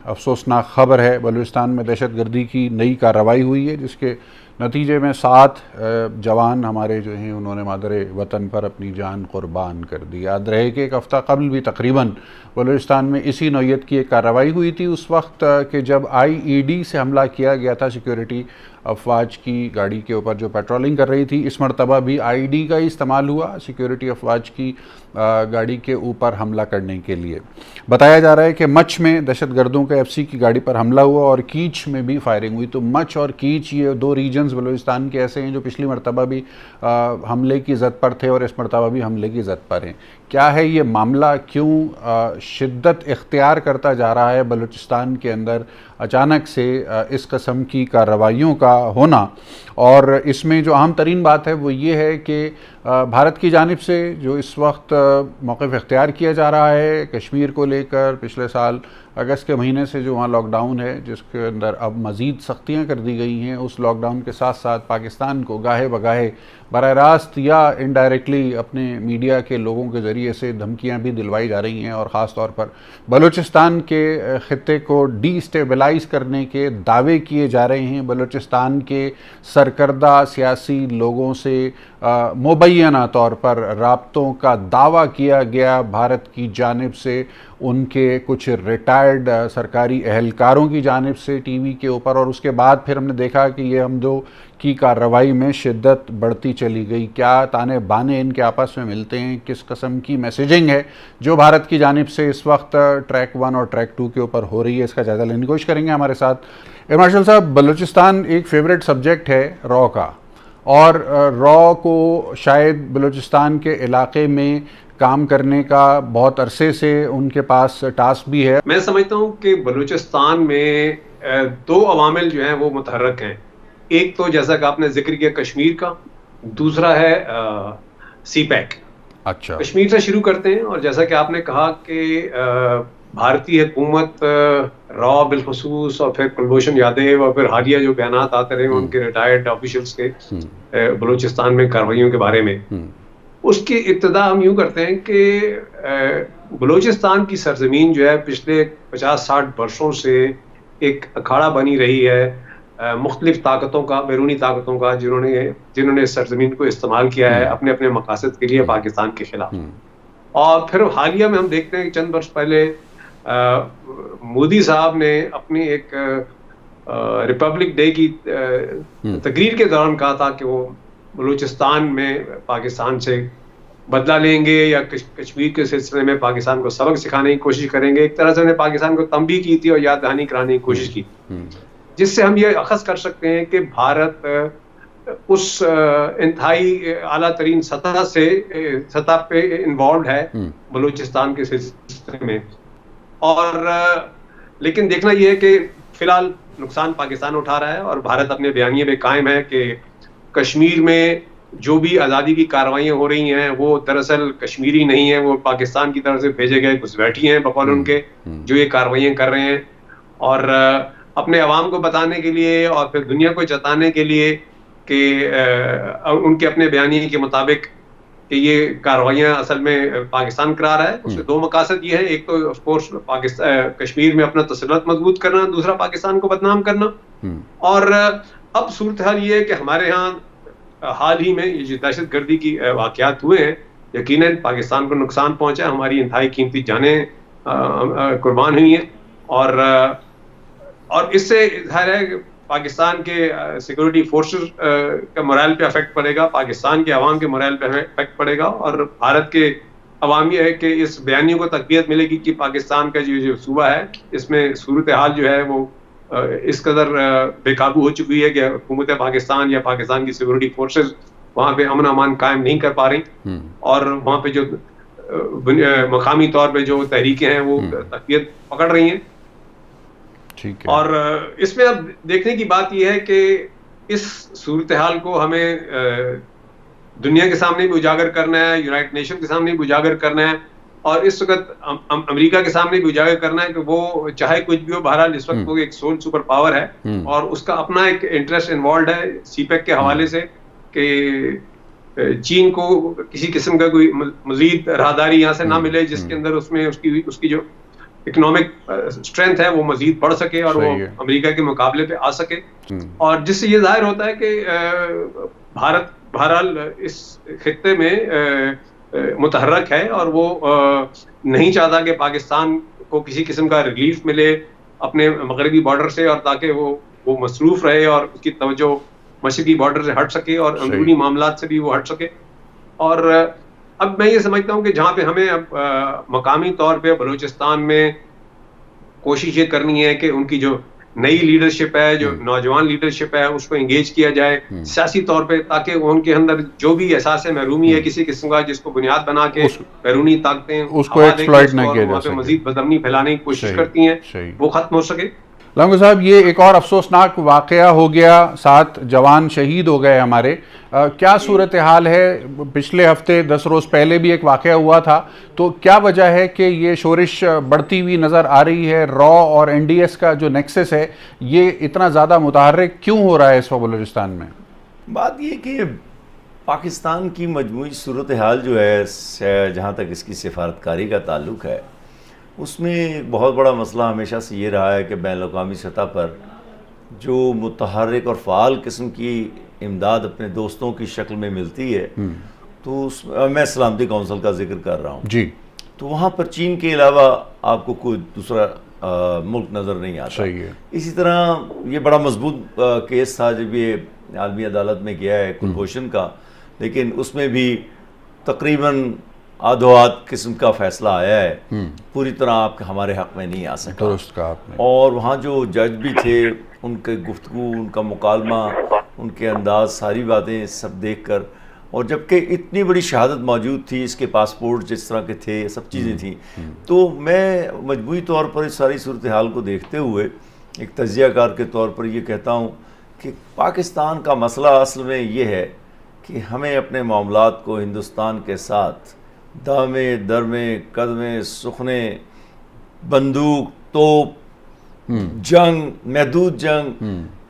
افسوسناک خبر ہے، بلوچستان میں دہشت گردی کی نئی کارروائی ہوئی ہے جس کے نتیجے میں 7 جوان ہمارے جو ہیں انہوں نے مادر وطن پر اپنی جان قربان کر دی۔ یاد رہے کہ ایک ہفتہ قبل بھی تقریباً بلوچستان میں اسی نوعیت کی ایک کارروائی ہوئی تھی، اس وقت کہ جب IED سے حملہ کیا گیا تھا سیکیورٹی افواج کی گاڑی کے اوپر جو پیٹرولنگ کر رہی تھی۔ اس مرتبہ بھی IED کا استعمال ہوا سیکیورٹی افواج کی گاڑی کے اوپر حملہ کرنے کے لیے۔ بتایا جا رہا ہے کہ مچھ میں دہشت گردوں کا FC کی گاڑی پر حملہ ہوا اور کیچ میں بھی فائرنگ ہوئی۔ تو مچھ اور کیچ یہ 2 ریجنز بلوچستان کے ایسے ہیں جو پچھلی مرتبہ بھی حملے کی زد پر تھے اور اس مرتبہ بھی حملے کی زد پر ہیں۔ کیا ہے یہ معاملہ، کیوں شدت اختیار کرتا جا رہا ہے بلوچستان کے اندر اچانک سے اس قسم کی کارروائیوں کا ہونا؟ اور اس میں جو اہم ترین بات ہے وہ یہ ہے کہ بھارت کی جانب سے جو اس وقت موقف اختیار کیا جا رہا ہے کشمیر کو لے کر، پچھلے سال اگست کے مہینے سے جو وہاں لاک ڈاؤن ہے جس کے اندر اب مزید سختیاں کر دی گئی ہیں، اس لاک ڈاؤن کے ساتھ ساتھ پاکستان کو گاہے بگاہے براہ راست یا انڈائریکٹلی اپنے میڈیا کے لوگوں کے ذریعے سے دھمکیاں بھی دلوائی جا رہی ہیں، اور خاص طور پر بلوچستان کے خطے کو ڈی اسٹیبلائز کرنے کے دعوے کیے جا رہے ہیں۔ بلوچستان کے سرکردہ سیاسی لوگوں سے مبینہ طور پر رابطوں کا دعویٰ کیا گیا بھارت کی جانب سے، ان کے کچھ ریٹائرڈ سرکاری اہلکاروں کی جانب سے ٹی وی کے اوپر، اور اس کے بعد پھر ہم نے دیکھا کہ یہ ہم دو کی کارروائی میں شدت بڑھتی چلی گئی۔ کیا تانے بانے ان کے آپس میں ملتے ہیں؟ کس قسم کی میسیجنگ ہے جو بھارت کی جانب سے اس وقت ٹریک 1 اور ٹریک 2 کے اوپر ہو رہی ہے؟ اس کا جائزہ لینے کی کوشش کریں گے ہمارے ساتھ ایئر مارشل صاحب۔ بلوچستان ایک فیوریٹ سبجیکٹ ہے را کا، اور را کو شاید بلوچستان کے علاقے میں کام کرنے کا بہت عرصے سے ان کے پاس ٹاسک بھی ہے۔ میں سمجھتا ہوں کہ بلوچستان میں 2 عوامل جو ہیں وہ متحرک ہیں۔ ایک تو جیسا کہ آپ نے ذکر کیا کشمیر کا، دوسرا ہے سی پیک۔ اچھا، کشمیر سے شروع کرتے ہیں، اور جیسا کہ آپ نے کہا کہ بھارتی حکومت را بالخصوص اور پھر کلبھوشن یادیو اور پھر حالیہ جو بیانات آتے رہے ان کے ریٹائرڈ آفیشلز کے بلوچستان میں کارروائیوں کے بارے میں، اس کی ابتدا ہم یوں کرتے ہیں کہ بلوچستان کی سرزمین جو ہے پچھلے 50-60 برسوں سے ایک اکھاڑا بنی رہی ہے مختلف طاقتوں کا، بیرونی طاقتوں کا، جنہوں نے سرزمین کو استعمال کیا ہے اپنے اپنے مقاصد کے لیے پاکستان کے خلاف۔ اور پھر حالیہ میں ہم دیکھتے ہیں کہ چند برس پہلے مودی صاحب نے اپنی ایک ریپبلک ڈے کی تقریر کے دوران کہا تھا کہ وہ بلوچستان میں پاکستان سے بدلہ لیں گے یا کشمیر کے سلسلے میں پاکستان کو سبق سکھانے کی کوشش کریں گے۔ ایک طرح سے انہیں پاکستان کو تنبیہ کی تھی اور یاد دہانی کرانے کی کوشش کی، جس سے ہم یہ اخذ کر سکتے ہیں کہ بھارت اس انتہائی اعلیٰ ترین سطح پہ انوالوڈ ہے بلوچستان کے سلسلے میں۔ اور لیکن دیکھنا یہ ہے کہ فی الحال نقصان پاکستان اٹھا رہا ہے، اور بھارت اپنے بیانیے میں قائم ہے کہ کشمیر میں جو بھی آزادی کی کارروائیاں ہو رہی ہیں وہ دراصل کشمیری نہیں ہیں، وہ پاکستان کی طرف سے بھیجے گئے گھسپیٹھی ہیں بقول ان کے، جو یہ کارروائیاں کر رہے ہیں، اور اپنے عوام کو بتانے کے لیے اور پھر دنیا کو جتانے کے لیے کہ ان کے اپنے بیانیے کے مطابق کہ یہ کارروائیاں اصل میں پاکستان کرا رہا ہے۔ اس کے 2 مقاصد یہ ہیں، ایک تو آف کورس کشمیر میں اپنا تسلط مضبوط کرنا، دوسرا پاکستان کو بدنام کرنا۔ اور اب صورتحال یہ ہے کہ ہمارے ہاں حال ہی میں یہ جو دہشت گردی کی واقعات ہوئے ہیں، یقیناً پاکستان کو نقصان پہنچا، ہماری انتہائی قیمتی جانیں قربان ہوئی ہیں، اور اس سے ظاہر ہے کہ پاکستان کے سیکورٹی فورسز کا morale پہ افیکٹ پڑے گا، پاکستان کے عوام کے morale پہ افیکٹ پڑے گا، اور بھارت کے عوام یہ ہے کہ اس بیانیوں کو تقویت ملے گی کہ پاکستان کا جو صوبہ ہے اس میں صورتحال جو ہے وہ اس قدر بے قابو ہو چکی ہے کہ حکومت پاکستان یا پاکستان کی سیکورٹی فورسز وہاں پہ امن امان قائم نہیں کر پا رہی، اور وہاں پہ جو مقامی طور پہ جو تحریکیں ہیں وہ تقویت پکڑ رہی ہیں۔ اور اس میں اب دیکھنے کی بات یہ ہے کہ اس صورتحال کو ہمیں دنیا کے سامنے بھی اجاگر کرنا ہے، یونائٹڈ نیشن کے سامنے بھی اجاگر کرنا ہے، اور اس وقت امریکہ کے سامنے بھی اجاگر کرنا ہے کہ وہ چاہے کچھ بھی ہو، بہرحال اس وقت وہ ایک سول سپر پاور ہے، اور اس کا اپنا ایک انٹرسٹ انوالوڈ ہے سی پیک کے حوالے سے کہ چین کو کسی قسم کا کوئی مزید راہداری یہاں سے نہ ملے جس کے اندر اس کی جو اکنامک اسٹرینتھ ہے وہ مزید بڑھ سکے اور وہ امریکہ کے مقابلے پہ آ سکے، اور جس سے یہ ظاہر ہوتا ہے کہ بھارت بہرحال اس خطے میں متحرک ہے، اور وہ نہیں چاہتا کہ پاکستان کو کسی قسم کا ریلیف ملے اپنے مغربی بارڈر سے، اور تاکہ وہ مصروف رہے اور اس کی توجہ مشرقی بارڈر سے ہٹ سکے اور اندرونی معاملات سے بھی وہ ہٹ سکے. اور اب میں یہ سمجھتا ہوں کہ جہاں پہ ہمیں اب مقامی طور پہ بلوچستان میں کوشش یہ کرنی ہے کہ ان کی جو نئی لیڈرشپ ہے، جو نوجوان لیڈرشپ ہے، اس کو انگیج کیا جائے سیاسی طور پہ، تاکہ ان کے اندر جو بھی احساس محرومی ہے کسی قسم کا، جس کو بنیاد بنا کے بیرونی طاقتیں اس کو ایکسپلائٹ نہ کیا جا سکے، مزید بدامنی پھیلانے کی کوشش کرتی ہیں، وہ ختم ہو سکے. لونگو صاحب، یہ ایک اور افسوسناک واقعہ ہو گیا، 7 جوان شہید ہو گئے ہمارے. کیا صورتحال ہے؟ پچھلے ہفتے 10 روز پہلے بھی ایک واقعہ ہوا تھا، تو کیا وجہ ہے کہ یہ شورش بڑھتی ہوئی نظر آ رہی ہے؟ را اور این ڈی ایس کا جو نیکسس ہے یہ اتنا زیادہ متحرک کیوں ہو رہا ہے اس وقت بلوچستان میں؟ بات یہ کہ پاکستان کی مجموعی صورتحال جو ہے، جہاں تک اس کی سفارتکاری کا تعلق ہے، اس میں ایک بہت بڑا مسئلہ ہمیشہ سے یہ رہا ہے کہ بین الاقوامی سطح پر جو متحرک اور فعال قسم کی امداد اپنے دوستوں کی شکل میں ملتی ہے، تو میں سلامتی کونسل کا ذکر کر رہا ہوں جی، تو وہاں پر چین کے علاوہ آپ کو کوئی دوسرا ملک نظر نہیں آتا. صحیح ہے. اسی طرح یہ بڑا مضبوط کیس تھا جب یہ عالمی عدالت میں گیا ہے کلبھوشن کا، لیکن اس میں بھی تقریباً آدھوات قسم کا فیصلہ آیا ہے، پوری طرح آپ ہمارے حق میں نہیں آ سکا. درست کہا آپ نے. اور وہاں جو جج بھی تھے، ان کے گفتگو، ان کا مکالمہ، ان کے انداز، ساری باتیں سب دیکھ کر، اور جبکہ اتنی بڑی شہادت موجود تھی، اس کے پاسپورٹ جس طرح کے تھے، سب چیزیں تھیں، تو میں مجموعی طور پر اس ساری صورتحال کو دیکھتے ہوئے ایک تجزیہ کار کے طور پر یہ کہتا ہوں کہ پاکستان کا مسئلہ اصل میں یہ ہے کہ ہمیں اپنے معاملات کو ہندوستان کے ساتھ دامے درمے قدمے سخنے، بندوق، توپ، جنگ، محدود جنگ،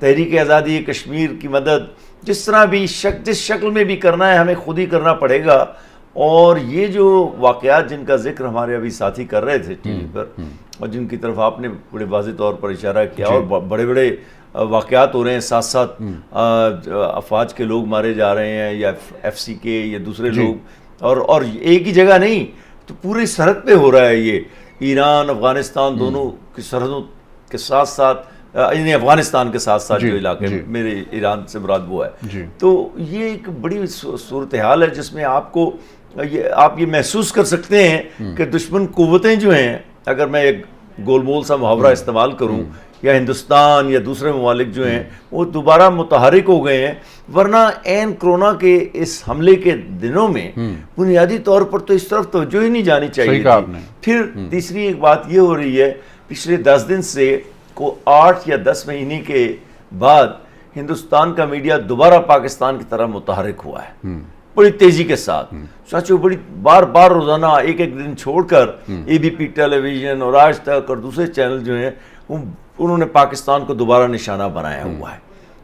تحریک آزادی کشمیر کی مدد، جس طرح بھی جس شکل میں بھی کرنا ہے ہمیں خود ہی کرنا پڑے گا. اور یہ جو واقعات جن کا ذکر ہمارے ابھی ساتھی کر رہے تھے ٹی وی پر، اور جن کی طرف آپ نے بڑے واضح طور پر اشارہ کیا، اور بڑے بڑے واقعات ہو رہے ہیں، ساتھ ساتھ افواج کے لوگ مارے جا رہے ہیں، یا ایف سی کے یا دوسرے لوگ، اور ایک ہی جگہ نہیں، تو پوری سرحد پہ ہو رہا ہے یہ. ایران افغانستان دونوں کی سرحدوں کے ساتھ ساتھ، یعنی افغانستان کے ساتھ ساتھ جو علاقے میرے ایران سے مراد وہ ہے. تو یہ ایک بڑی صورتحال ہے جس میں آپ یہ محسوس کر سکتے ہیں کہ دشمن قوتیں جو ہیں، اگر میں ایک گول مول سا محاورہ استعمال کروں، یا ہندوستان یا دوسرے ممالک جو ہیں وہ دوبارہ متحرک ہو گئے ہیں. ورنہ این کرونا کے اس حملے کے دنوں میں بنیادی طور پر تو اس طرف توجہ ہی نہیں جانی چاہیے تھی. پھر تیسری ایک بات یہ ہو رہی ہے، پچھلے 10 دن سے 8 یا 10 مہینے کے بعد ہندوستان کا میڈیا دوبارہ پاکستان کی طرح متحرک ہوا ہے بڑی تیزی کے ساتھ. سچو بڑی بار روزانہ ایک دن چھوڑ کر اے بی پی ٹیلی ویژن اور آج تک اور دوسرے چینل جو ہیں انہوں نے پاکستان کو دوبارہ نشانہ بنایا ہوا ہے.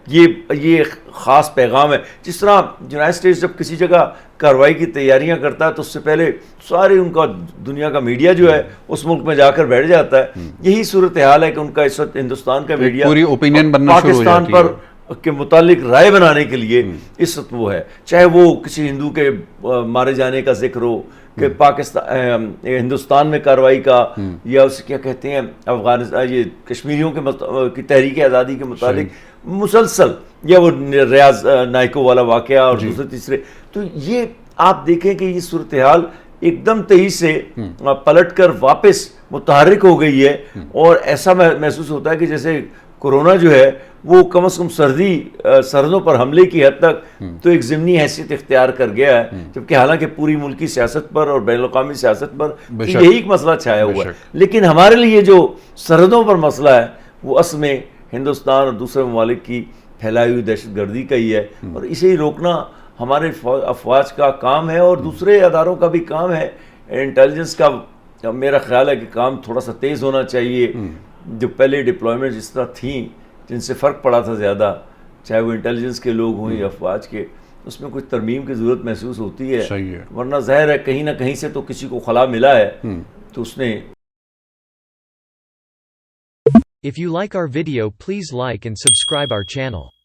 یہ خاص پیغام ہے. جس طرح یونائٹڈ اسٹیٹس جب کسی جگہ کارروائی کی تیاریاں کرتا ہے تو اس سے پہلے سارے ان کا دنیا کا میڈیا جو ہے اس ملک میں جا کر بیٹھ جاتا ہے. یہی صورتحال ہے کہ ان کا اس وقت ہندوستان کا میڈیا پوری اوپینین بننا شروع ہو جاتی ہے پاکستان پر کے متعلق رائے بنانے کے لیے اس وقت وہ ہے، چاہے وہ کسی ہندو کے مارے جانے کا ذکر ہو، کہ پاکستان ہندوستان میں کارروائی کا، یا اسے کیا کہتے ہیں افغانستان یہ کشمیریوں کی تحریک آزادی کے متعلق مسلسل، یا وہ ریاض نائکو والا واقعہ اور دوسرے تیسرے. تو یہ آپ دیکھیں کہ یہ صورتحال ایک دم تیزی سے پلٹ کر واپس متحرک ہو گئی ہے، اور ایسا محسوس ہوتا ہے کہ جیسے کورونا جو ہے وہ کم از کم سرحدوں پر حملے کی حد تک تو ایک ضمنی حیثیت اختیار کر گیا ہے، جبکہ حالانکہ پوری ملکی سیاست پر اور بین الاقوامی سیاست پر یہی ایک مسئلہ چھایا ہوا ہے. لیکن ہمارے لیے جو سرحدوں پر مسئلہ ہے وہ اصل میں ہندوستان اور دوسرے ممالک کی پھیلائی ہوئی دہشت گردی کا ہی ہے، اور اسے ہی روکنا ہمارے افواج کا کام ہے، اور دوسرے اداروں کا بھی کام ہے. انٹیلیجنس کا میرا خیال ہے کہ کام تھوڑا سا تیز ہونا چاہیے. جو پہلے ڈپلائمنٹ جس طرح تھیں جن سے فرق پڑا تھا زیادہ، چاہے وہ انٹیلیجنس کے لوگ ہوں یا افواج کے، اس میں کچھ ترمیم کی ضرورت محسوس ہوتی ہے. ورنہ ظاہر ہے کہیں نہ کہیں سے تو کسی کو خلا ملا ہے تو اس نے If you like our video, please like and subscribe our channel.